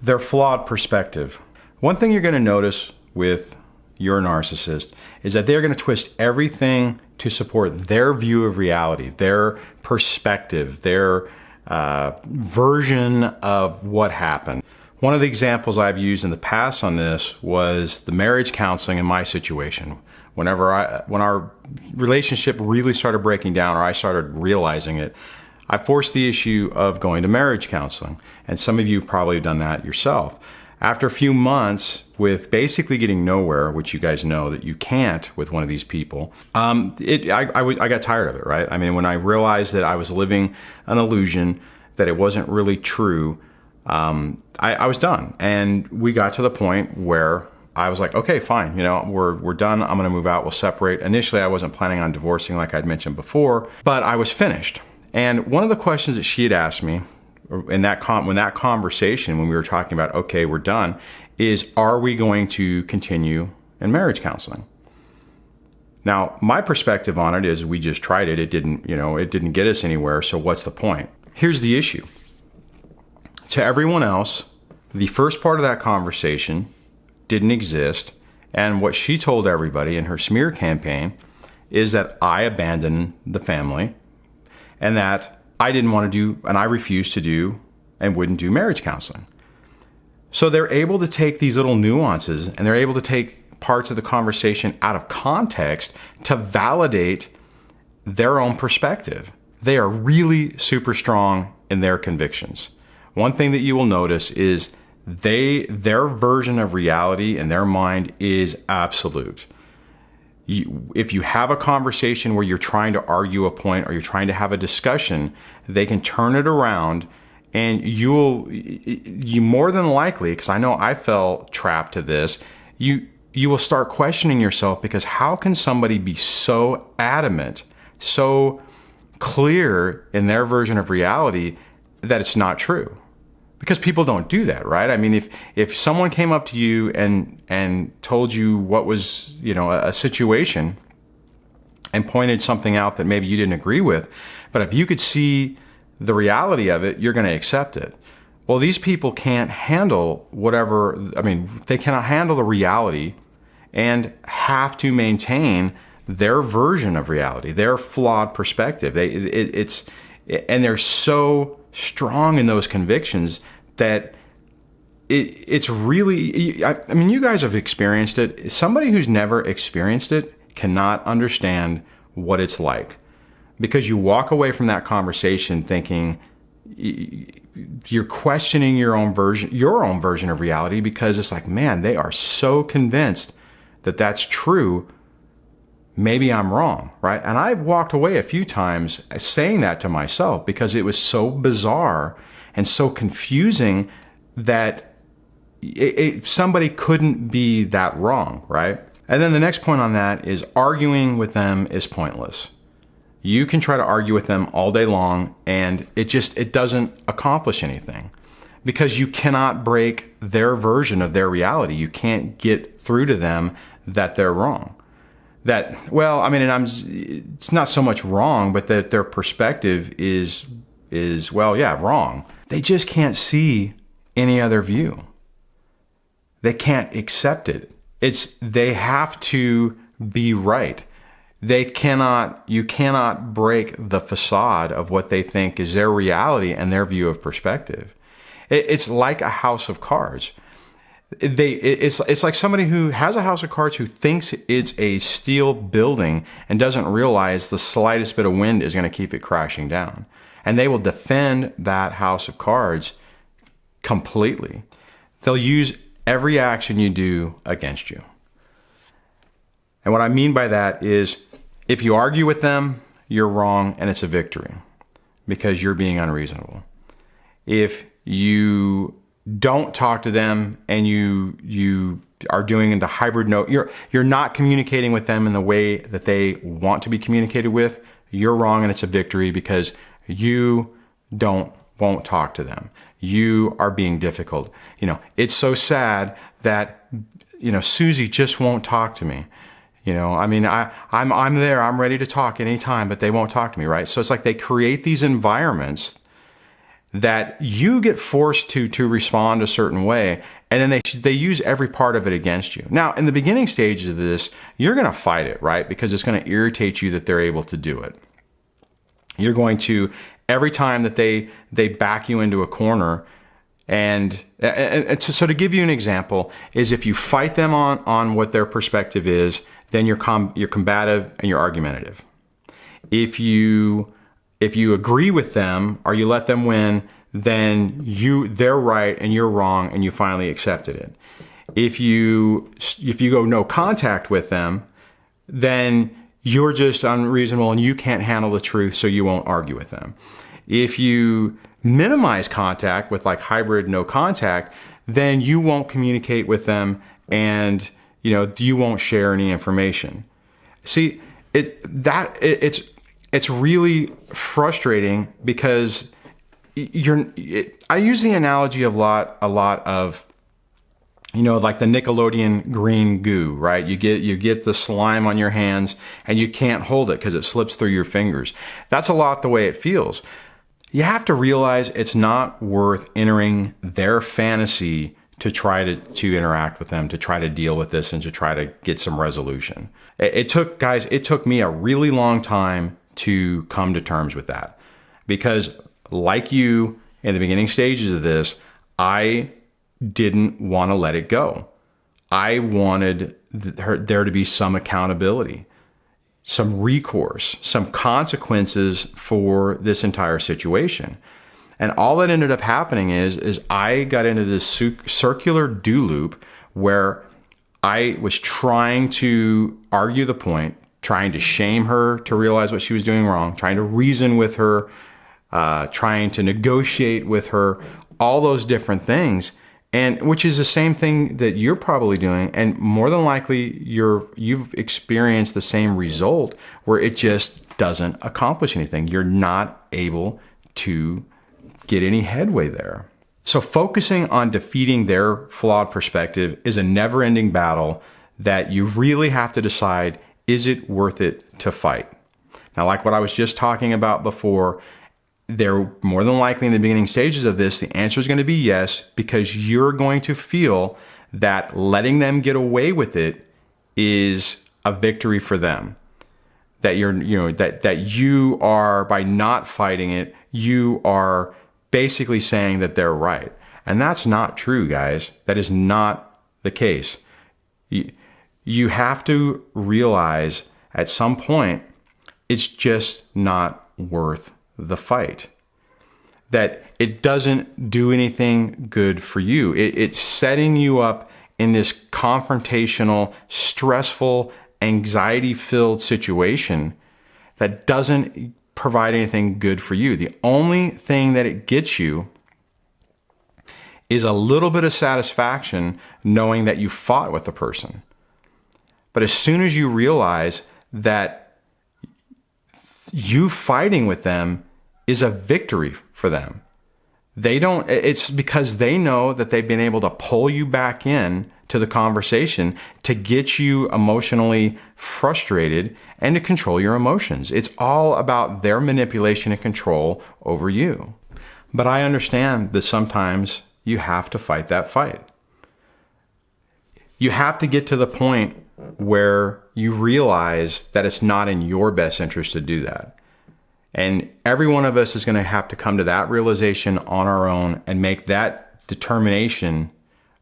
Their flawed perspective. One thing you're going to notice with your narcissist is that they're going to twist everything to support their view of reality, their perspective, their version of what happened. One of the examples I've used in the past on this was the marriage counseling in my situation. When our relationship really started breaking down, or I started realizing it, I forced the issue of going to marriage counseling. And some of you have probably done that yourself. After a few months with basically getting nowhere, which you guys know that you can't with one of these people, I got tired of it, right? I mean, when I realized that I was living an illusion, that it wasn't really true, I was done. And we got to the point where I was like, okay, fine, we're done. I'm going to move out. We'll separate. Initially, I wasn't planning on divorcing like I'd mentioned before, but I was finished. And one of the questions that she had asked me in that conversation, when we were talking about, okay, we're done, is, are we going to continue in marriage counseling? Now, my perspective on it is we just tried it. It didn't get us anywhere. So what's the point? Here's the issue. To everyone else, the first part of that conversation didn't exist. And what she told everybody in her smear campaign is that I abandoned the family and that I didn't want to do, and I refused to do and wouldn't do marriage counseling. So they're able to take these little nuances and they're able to take parts of the conversation out of context to validate their own perspective. They are really super strong in their convictions. One thing that you will notice is their version of reality in their mind is absolute. If you have a conversation where you're trying to argue a point or you're trying to have a discussion, they can turn it around, and you more than likely, because I know I fell trapped to this, you will start questioning yourself, because how can somebody be so adamant, so clear in their version of reality that it's not true? Because people don't do that, right? I mean, if someone came up to you and told you what was, a situation and pointed something out that maybe you didn't agree with, but if you could see the reality of it, you're going to accept it. Well, these people can't handle they cannot handle the reality and have to maintain their version of reality, their flawed perspective. And they're so strong in those convictions that it's really, I mean, you guys have experienced it. Somebody who's never experienced it cannot understand what it's like, because you walk away from that conversation thinking you're questioning your own version of reality, because it's like, man, they are so convinced that that's true. Maybe I'm wrong, right? And I walked away a few times saying that to myself, because it was so bizarre and so confusing that somebody couldn't be that wrong, right? And then the next point on that is arguing with them is pointless. You can try to argue with them all day long, and it doesn't accomplish anything, because you cannot break their version of their reality. You can't get through to them that they're wrong. It's not so much wrong, but that their perspective is wrong. They just can't see any other view. They can't accept it. They have to be right. You cannot break the facade of what they think is their reality and their view of perspective. It's like a house of cards. It's like somebody who has a house of cards who thinks it's a steel building and doesn't realize the slightest bit of wind is going to keep it crashing down. And they will defend that house of cards completely. They'll use every action you do against you. And what I mean by that is, if you argue with them, you're wrong and it's a victory, because you're being unreasonable. If you don't talk to them and you are doing the hybrid note, you're not communicating with them in the way that they want to be communicated with, you're wrong and it's a victory, because you won't talk to them. You are being difficult. It's so sad that, Susie just won't talk to me. I'm there, I'm ready to talk anytime, but they won't talk to me, right? So it's like they create these environments that you get forced to respond a certain way, and then they use every part of it against you. Now, in the beginning stages of this, you're going to fight it, right? Because it's going to irritate you that they're able to do it. You're going to, every time that they back you into a corner, and so to give you an example, is if you fight them on what their perspective is, then you're combative and you're argumentative. If you agree with them or you let them win, then they're right and you're wrong and you finally accepted it. If you go no contact with them, then you're just unreasonable and you can't handle the truth, so you won't argue with them. If you minimize contact with like hybrid no contact, then you won't communicate with them and you won't share any information. See, it's really frustrating because I use the analogy of a lot of, like the Nickelodeon green goo, right? You get the slime on your hands and you can't hold it because it slips through your fingers. That's a lot the way it feels. You have to realize it's not worth entering their fantasy to try to interact with them, to try to deal with this and to try to get some resolution. It took me a really long time to come to terms with that, because like you in the beginning stages of this, I didn't want to let it go. I wanted there to be some accountability, some recourse, some consequences for this entire situation. And all that ended up happening is I got into this circular do loop where I was trying to argue the point, trying to shame her to realize what she was doing wrong, trying to reason with her, trying to negotiate with her, all those different things. And which is the same thing that you're probably doing, and more than likely you've experienced the same result where it just doesn't accomplish anything. You're not able to get any headway there. So focusing on defeating their flawed perspective is a never-ending battle that you really have to decide, is it worth it to fight? Now, like what I was just talking about before, they're more than likely in the beginning stages of this, the answer is going to be yes, because you're going to feel that letting them get away with it is a victory for them. That that you are, by not fighting it, you are basically saying that they're right. And that's not true, guys. That is not the case. You have to realize at some point it's just not worth the fight. That it doesn't do anything good for you. It's setting you up in this confrontational, stressful, anxiety-filled situation that doesn't provide anything good for you. The only thing that it gets you is a little bit of satisfaction knowing that you fought with the person. But as soon as you realize that you fighting with them is a victory for them, it's because they know that they've been able to pull you back in to the conversation to get you emotionally frustrated and to control your emotions. It's all about their manipulation and control over you. But I understand that sometimes you have to fight that fight. You have to get to the point where you realize that it's not in your best interest to do that. And every one of us is going to have to come to that realization on our own and make that determination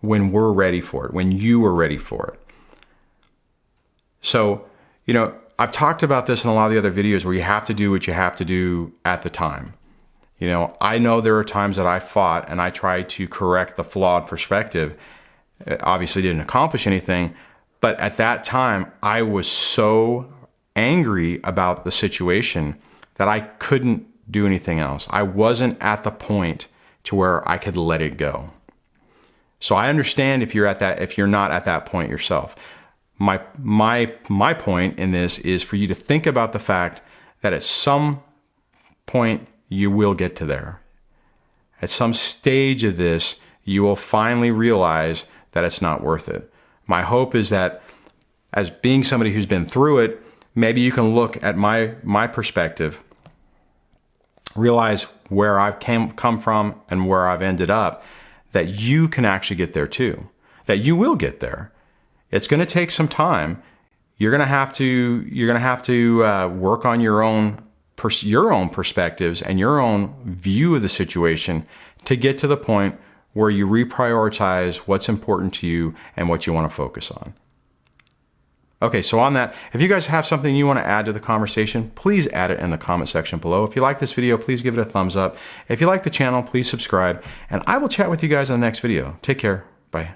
when we're ready for it, when you are ready for it. So, I've talked about this in a lot of the other videos where you have to do what you have to do at the time. I know there are times that I fought and I tried to correct the flawed perspective. It obviously didn't accomplish anything, but at that time I was so angry about the situation that I couldn't do anything else. I wasn't at the point to where I could let it go. So I understand if you're not at that point yourself. My point in this is for you to think about the fact that at some point you will get to there. At some stage of this, you will finally realize that it's not worth it. My hope is that as being somebody who's been through it, maybe you can look at my perspective realize where I've come from and where I've ended up, that you can actually get there too, that you will get there. It's going to take some time. You're going to have to work on your own perspectives and your own view of the situation to get to the point where you reprioritize what's important to you and what you want to focus on. Okay, so on that, if you guys have something you want to add to the conversation, please add it in the comment section below. If you like this video, please give it a thumbs up. If you like the channel, please subscribe, and I will chat with you guys in the next video. Take care. Bye.